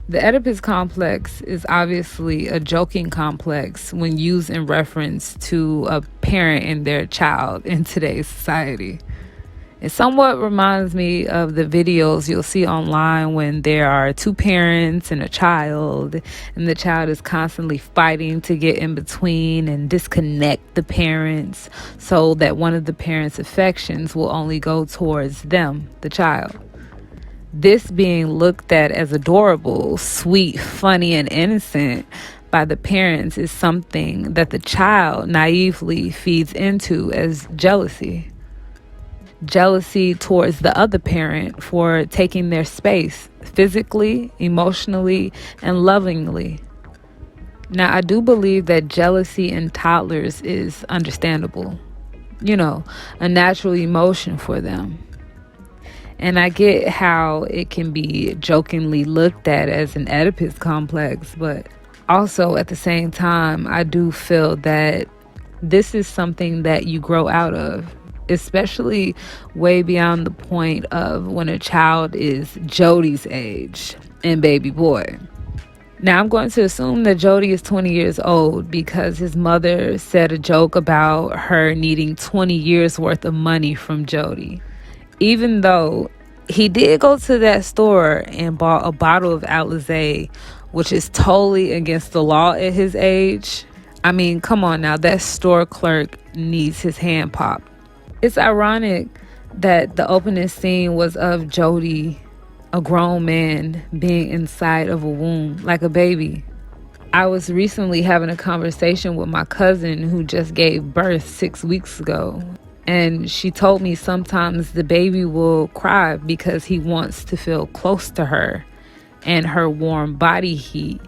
The Oedipus complex is obviously a joking complex when used in reference to a parent and their child in today's society. It somewhat reminds me of the videos you'll see online when there are two parents and a child, and the child is constantly fighting to get in between and disconnect the parents so that one of the parents' affections will only go towards them, the child. This being looked at as adorable, sweet, funny, and innocent by the parents is something that the child naively feeds into as jealousy. Jealousy towards the other parent for taking their space physically, emotionally, and lovingly. Now, I do believe that jealousy in toddlers is understandable, a natural emotion for them. And I get how it can be jokingly looked at as an Oedipus complex, but also at the same time, I do feel that this is something that you grow out of, especially way beyond the point of when a child is Jody's age and baby boy. Now, I'm going to assume that Jody is 20 years old because his mother said a joke about her needing 20 years worth of money from Jody. Even though he did go to that store and bought a bottle of Alizé, which is totally against the law at his age. I mean, come on now, that store clerk needs his hand popped. It's ironic that the opening scene was of Jody, a grown man, being inside of a womb like a baby. I was recently having a conversation with my cousin who just gave birth 6 weeks ago. And she told me sometimes the baby will cry because he wants to feel close to her and her warm body heat,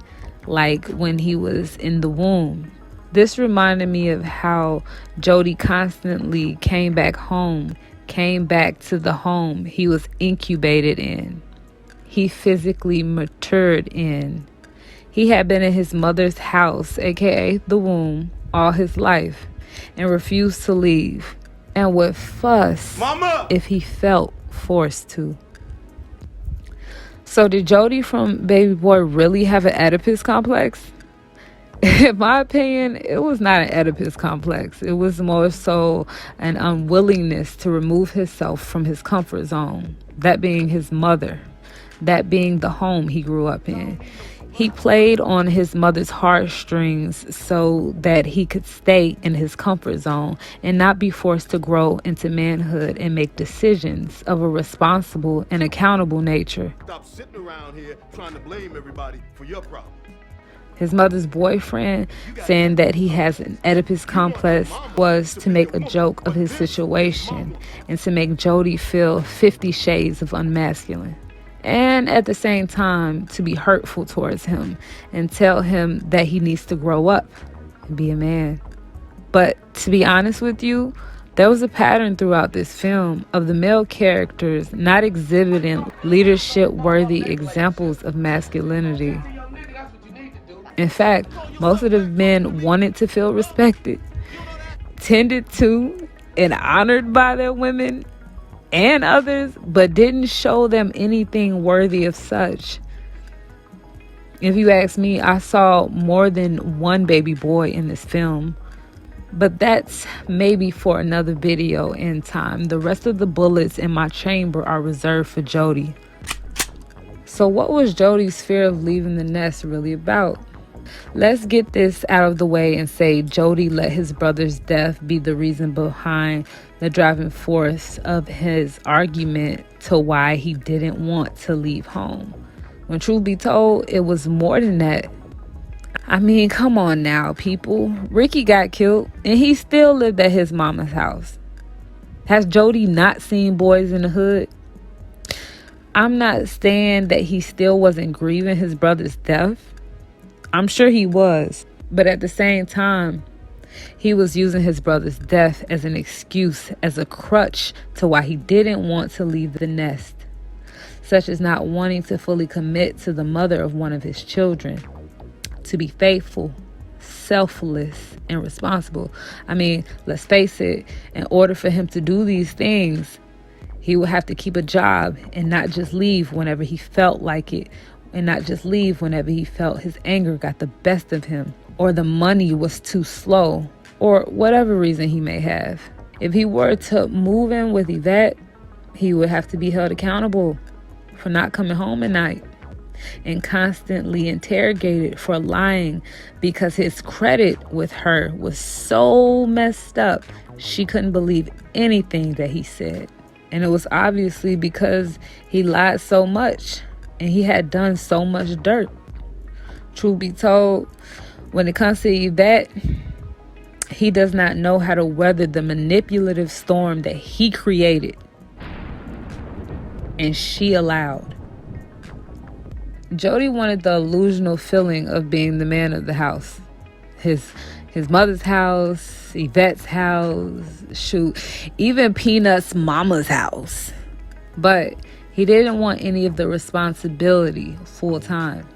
like when he was in the womb. This reminded me of how Jody constantly came back home, came back to the home he was incubated in. He physically matured in. He had been in his mother's house, aka the womb, all his life and refused to leave, and would fuss if he felt forced to. So did Jody from Baby Boy really have an Oedipus complex? In my opinion, it was not an Oedipus complex. It was more so an unwillingness to remove himself from his comfort zone, that being his mother, that being the home he grew up in. He played on his mother's heartstrings so that he could stay in his comfort zone and not be forced to grow into manhood and make decisions of a responsible and accountable nature. Stop sitting around here trying to blame everybody for your problem. His mother's boyfriend saying that he has an Oedipus complex was to make a joke of his situation and to make Jody feel 50 shades of unmasculine. And at the same time, to be hurtful towards him and tell him that he needs to grow up and be a man. But to be honest with you, there was a pattern throughout this film of the male characters not exhibiting leadership-worthy examples of masculinity. In fact, most of the men wanted to feel respected, tended to, and honored by their women and others, but didn't show them anything worthy of such. If you ask me, I saw more than one baby boy in this film, but that's maybe for another video in time. The rest of the bullets in my chamber are reserved for Jody. So what was Jody's fear of leaving the nest really about? Let's get this out of the way and say Jody let his brother's death be the reason behind the driving force of his argument to why he didn't want to leave home. When truth be told, it was more than that. I mean, come on now, people. Ricky got killed and he still lived at his mama's house. Has Jody not seen Boys in the Hood? I'm not saying that he still wasn't grieving his brother's death. I'm sure he was, but at the same time, he was using his brother's death as an excuse, as a crutch to why he didn't want to leave the nest, such as not wanting to fully commit to the mother of one of his children, to be faithful, selfless, and responsible. I mean, let's face it, in order for him to do these things, he would have to keep a job and not just leave whenever he felt like it and not just leave whenever he felt his anger got the best of him, or the money was too slow, or whatever reason he may have. If he were to move in with Yvette, he would have to be held accountable for not coming home at night and constantly interrogated for lying because his credit with her was so messed up, she couldn't believe anything that he said. And it was obviously because he lied so much and he had done so much dirt. Truth be told, when it comes to Yvette, he does not know how to weather the manipulative storm that he created and she allowed. Jody wanted the illusional feeling of being the man of the house. His mother's house, Yvette's house, shoot, even Peanut's mama's house. But he didn't want any of the responsibility full time.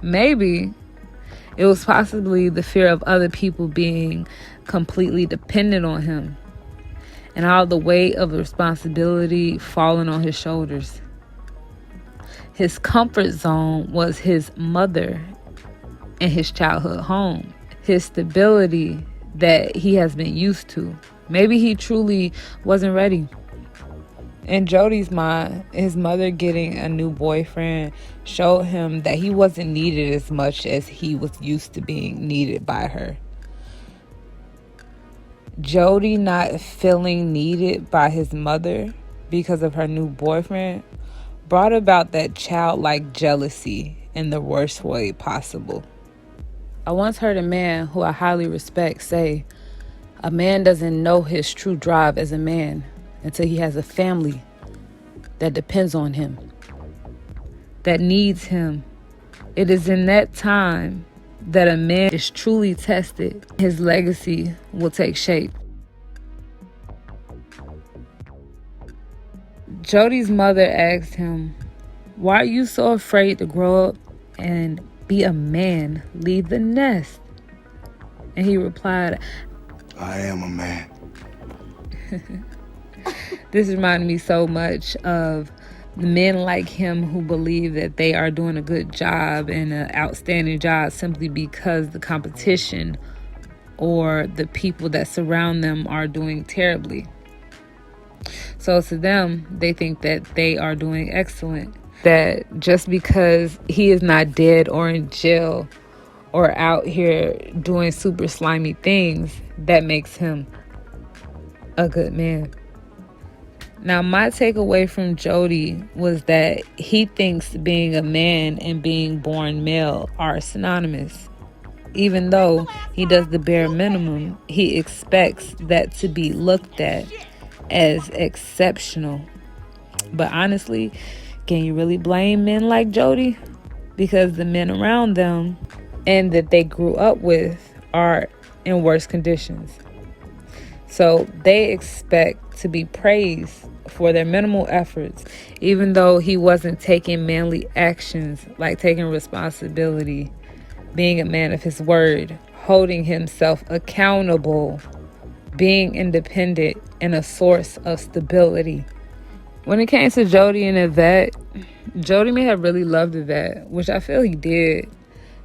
Maybe it was possibly the fear of other people being completely dependent on him and all the weight of the responsibility falling on his shoulders. His comfort zone was his mother and his childhood home, his stability that he has been used to. Maybe he truly wasn't ready. In Jody's mind, his mother getting a new boyfriend showed him that he wasn't needed as much as he was used to being needed by her. Jody not feeling needed by his mother because of her new boyfriend brought about that childlike jealousy in the worst way possible. I once heard a man who I highly respect say, "A man doesn't know his true drive as a man until he has a family that depends on him, that needs him. It is in that time that a man is truly tested. His legacy will take shape." Jody's mother asked him, "Why are you so afraid to grow up and be a man, leave the nest?" And he replied, I am a man. This reminded me so much of men like him who believe that they are doing a good job and an outstanding job simply because the competition or the people that surround them are doing terribly. So to them, they think that they are doing excellent. That just because he is not dead or in jail or out here doing super slimy things, that makes him a good man. Now, my takeaway from Jody was that he thinks being a man and being born male are synonymous. Even though he does the bare minimum, he expects that to be looked at as exceptional. But honestly, can you really blame men like Jody? Because the men around them and that they grew up with are in worse conditions. So they expect to be praised for their minimal efforts, even though he wasn't taking manly actions like taking responsibility, being a man of his word, holding himself accountable, being independent, and a source of stability. When it came to Jody and Yvette, Jody may have really loved Yvette, which I feel he did,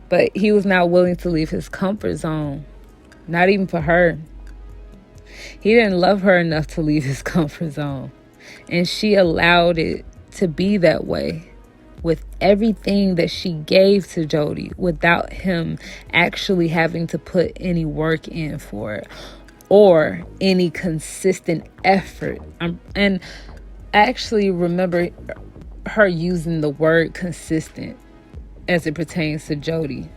but he was not willing to leave his comfort zone, not even for her. He didn't love her enough to leave his comfort zone, and she allowed it to be that way with everything that she gave to Jody without him actually having to put any work in for it or any consistent effort. And I actually remember her using the word consistent as it pertains to Jody.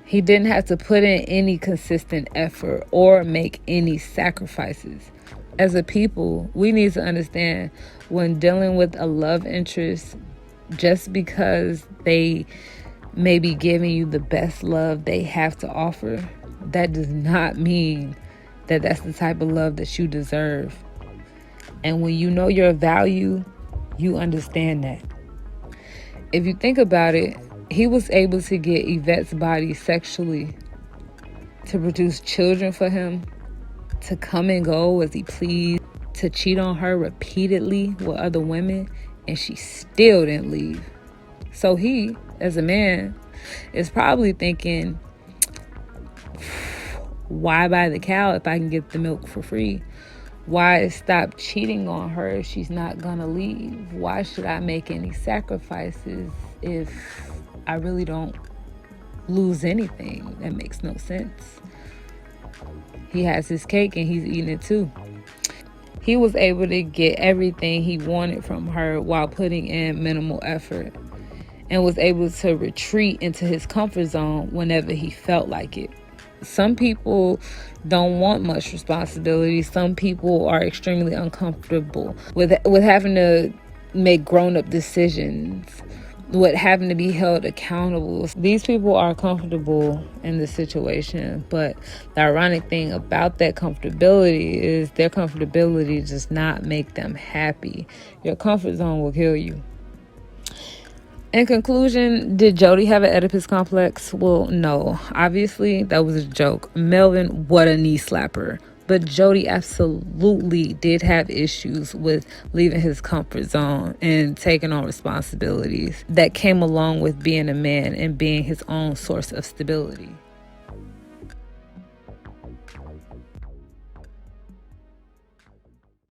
He didn't have to put in any consistent effort or make any sacrifices. As a people, we need to understand when dealing with a love interest, just because they may be giving you the best love they have to offer, that does not mean that that's the type of love that you deserve. And when you know your value, you understand that. If you think about it, he was able to get Yvette's body sexually, to produce children for him, to come and go as he pleased, to cheat on her repeatedly with other women, and she still didn't leave. So he as a man, is probably thinking, why buy the cow if I can get the milk for free? Why stop cheating on her if she's not gonna leave? Why should I make any sacrifices if I really don't lose anything? That makes no sense. He has his cake and he's eating it too. He was able to get everything he wanted from her while putting in minimal effort, and was able to retreat into his comfort zone whenever he felt like it. Some people don't want much responsibility. Some people are extremely uncomfortable with having to make grown-up decisions, with having to be held accountable. These people are comfortable in this situation, but the ironic thing about that comfortability is their comfortability does not make them happy. Your comfort zone will kill you. In conclusion, did Jody have an Oedipus complex? Well, no. Obviously, that was a joke. Melvin, what a knee slapper. But Jody absolutely did have issues with leaving his comfort zone and taking on responsibilities that came along with being a man and being his own source of stability.